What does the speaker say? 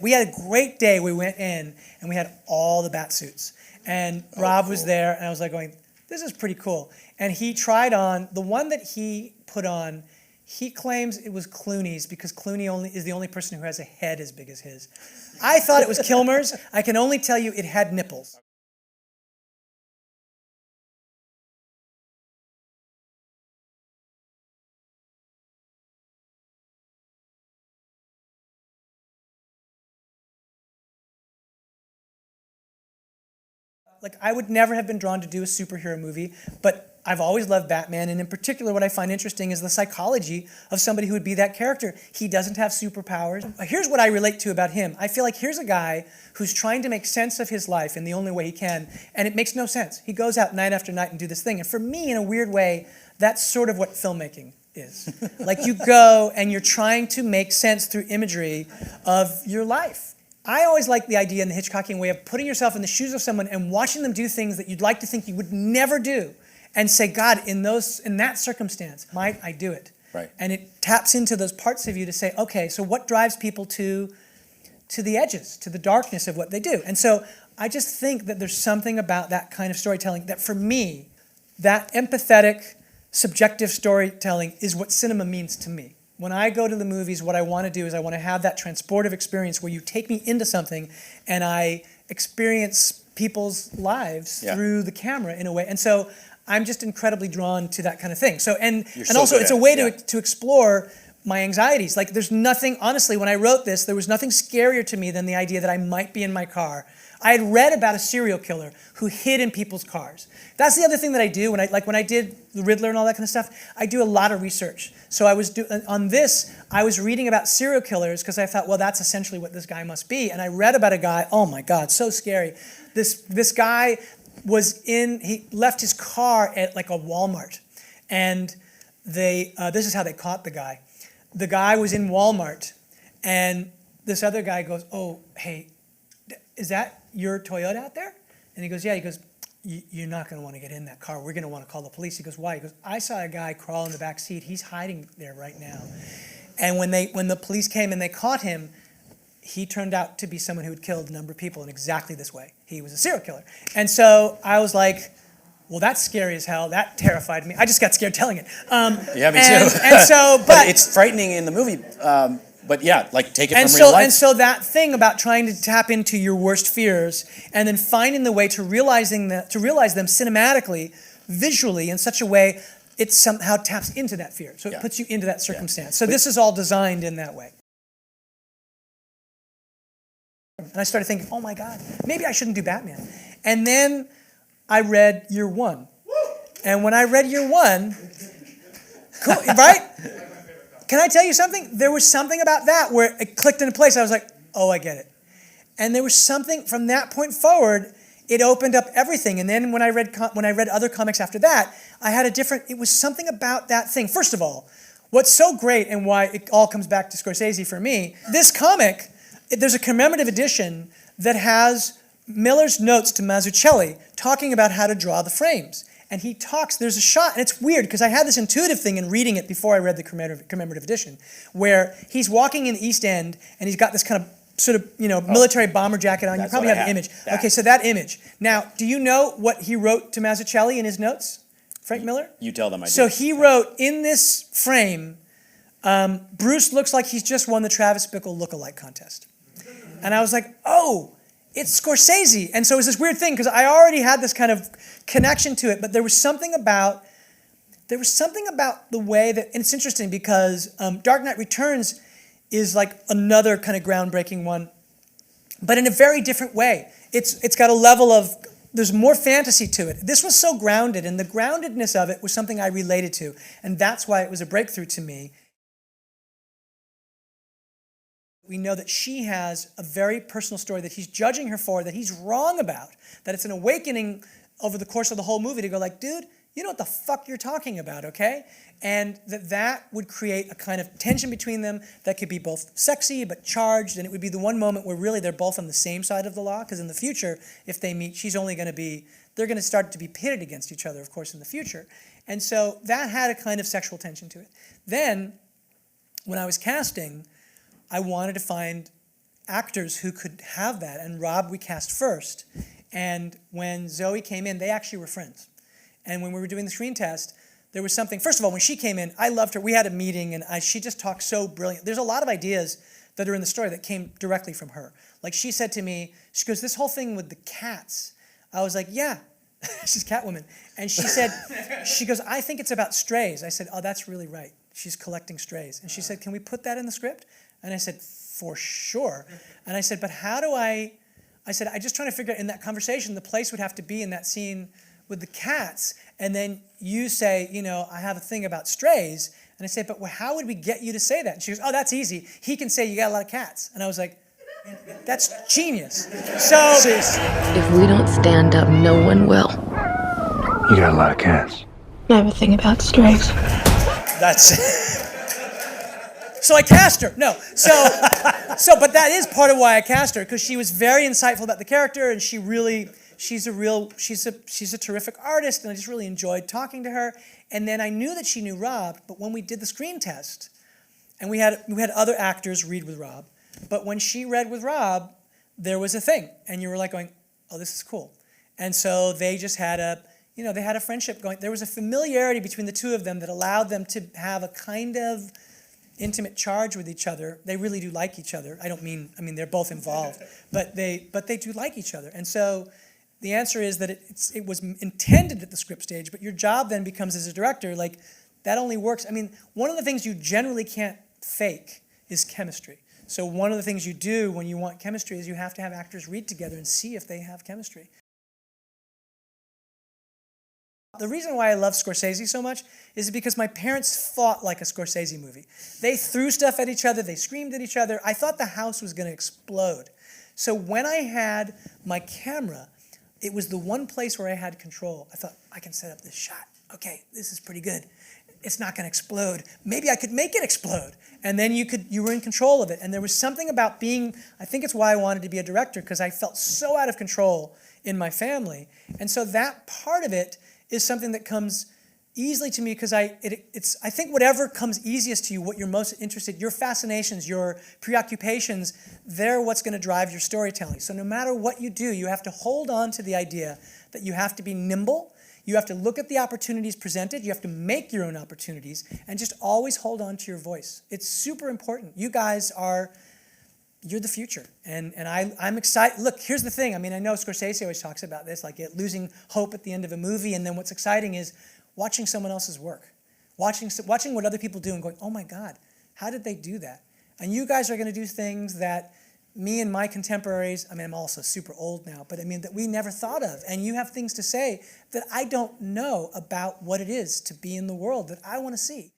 We had a great day. We went in and we had all the bat suits. And Rob was there, and I was like going, this is pretty cool. And he tried on, the one that he put on, he claims it was Clooney's because Clooney is the only person who has a head as big as his. I thought it was Kilmer's. I can only tell you it had nipples. Like, I would never have been drawn to do a superhero movie, but I've always loved Batman, and in particular what I find interesting is the psychology of somebody who would be that character. He doesn't have superpowers. Here's what I relate to about him. I feel like here's a guy who's trying to make sense of his life in the only way he can, and it makes no sense. He goes out night after night and do this thing, and for me, in a weird way, that's sort of what filmmaking is. Like, you go and you're trying to make sense through imagery of your life. I always like the idea in the Hitchcockian way of putting yourself in the shoes of someone and watching them do things that you'd like to think you would never do, and say, God, in that circumstance, might I do it? Right. And it taps into those parts of you to say, okay, so what drives people to the edges, to the darkness of what they do? And so I just think that there's something about that kind of storytelling that, for me, that empathetic, subjective storytelling is what cinema means to me. When I go to the movies, what I want to do is I want to have that transportive experience where you take me into something and I experience people's lives through the camera in a way. And so I'm just incredibly drawn to that kind of thing. So and also it's a way to explore my anxieties. Like, there's nothing, honestly, when I wrote this, there was nothing scarier to me than the idea that I might be in my car. I had read about a serial killer who hid in people's cars. That's the other thing that I do when I did the Riddler and all that kind of stuff. I do a lot of research. So I was I was reading about serial killers because I thought, well, that's essentially what this guy must be. And I read about a guy. Oh my God, so scary. This guy he left his car at like a Walmart, and this is how they caught the guy. The guy was in Walmart, and this other guy goes, oh, hey, is that your Toyota out there? And he goes, yeah. He goes, you're not going to want to get in that car. We're going to want to call the police. He goes, why? He goes, I saw a guy crawl in the back seat. He's hiding there right now. And when the police came and they caught him, he turned out to be someone who had killed a number of people in exactly this way. He was a serial killer. And so I was like, well, that's scary as hell. That terrified me. I just got scared telling it. Yeah, me too. And so, but it's frightening in the movie. But yeah, like, take it from real life. And so that thing about trying to tap into your worst fears and then finding the way to realize them cinematically, visually, in such a way it somehow taps into that fear. So it puts you into that circumstance. So this is all designed in that way. And I started thinking, oh my God, maybe I shouldn't do Batman. And then I read Year One. And when I read Year One, cool, right? Can I tell you something? There was something about that where it clicked into place. I was like, oh, I get it. And there was something from that point forward, it opened up everything. And then when I read other comics after that, it was something about that thing. First of all, what's so great and why it all comes back to Scorsese for me, this comic, there's a commemorative edition that has Miller's notes to Mazzucchelli talking about how to draw the frames. And he talks, there's a shot, and it's weird because I had this intuitive thing in reading it before I read the commemorative edition, where he's walking in the East End and he's got this kind of sort of, military bomber jacket on. You probably have the image. Okay, so that image. Now, do you know what he wrote to Mazzucchelli in his notes, Frank Miller? You tell them I do. So he wrote, in this frame, Bruce looks like he's just won the Travis Bickle look-alike contest. And I was like, oh, it's Scorsese. And so it was this weird thing because I already had this kind of connection to it, but there was something about the way that, and it's interesting because Dark Knight Returns is like another kind of groundbreaking one, but in a very different way. It's got a level of, there's more fantasy to it. This was so grounded, and the groundedness of it was something I related to, and that's why it was a breakthrough to me. We know that she has a very personal story that he's judging her for, that he's wrong about, that it's an awakening over the course of the whole movie to go like, dude, you know what the fuck you're talking about, okay? And that would create a kind of tension between them that could be both sexy but charged, and it would be the one moment where really they're both on the same side of the law, because in the future, if they meet, they're going to start to be pitted against each other, of course, in the future. And so that had a kind of sexual tension to it. Then, when I was casting, I wanted to find actors who could have that, and Rob we cast first. And when Zoe came in, they actually were friends. And when we were doing the screen test, there was something, first of all, when she came in, I loved her. We had a meeting, and she just talked so brilliant. There's a lot of ideas that are in the story that came directly from her. Like she said to me, she goes, this whole thing with the cats. I was like, yeah, she's Catwoman. And she said, she goes, I think it's about strays. I said, oh, that's really right. She's collecting strays. And she said, can we put that in the script? And I said, for sure. And I said, but how do I said, I just trying to figure out in that conversation, the place would have to be in that scene with the cats. And then you say, you know, I have a thing about strays. And I say, but how would we get you to say that? And she goes, oh, that's easy. He can say you got a lot of cats. And I was like, that's genius. So if we don't stand up, no one will. You got a lot of cats. I have a thing about strays. That's so I cast her. No, but that is part of why I cast her, because she was very insightful about the character, and she's a terrific artist, and I just really enjoyed talking to her. And then I knew that she knew Rob, but when we did the screen test, and we had other actors read with Rob, but when she read with Rob, there was a thing, and you were like going, oh, this is cool. And so they just had they had a friendship going. There was a familiarity between the two of them that allowed them to have a kind of intimate charge with each other. They really do like each other. I mean they're both involved, but they do like each other. And so the answer is that it was intended at the script stage, but your job then becomes as a director, like that only works. I mean, one of the things you generally can't fake is chemistry. So one of the things you do when you want chemistry is you have to have actors read together and see if they have chemistry. The reason why I love Scorsese so much is because my parents fought like a Scorsese movie. They threw stuff at each other, they screamed at each other. I thought the house was going to explode. So when I had my camera, it was the one place where I had control. I thought, I can set up this shot. Okay, this is pretty good. It's not going to explode. Maybe I could make it explode. And then you were in control of it. And there was something about I think it's why I wanted to be a director, because I felt so out of control in my family. And so that part of it is something that comes easily to me, because I think whatever comes easiest to you, what you're most interested, your fascinations, your preoccupations, they're what's going to drive your storytelling. So no matter what you do, you have to hold on to the idea that you have to be nimble, you have to look at the opportunities presented, you have to make your own opportunities, and just always hold on to your voice. It's super important. You guys you're the future. And I'm excited. Look, here's the thing. I mean, I know Scorsese always talks about this, like losing hope at the end of a movie. And then what's exciting is watching someone else's work, watching what other people do and going, oh my God, how did they do that? And you guys are going to do things that me and my contemporaries, I mean, I'm also super old now, but I mean, that we never thought of. And you have things to say that I don't know about what it is to be in the world that I want to see.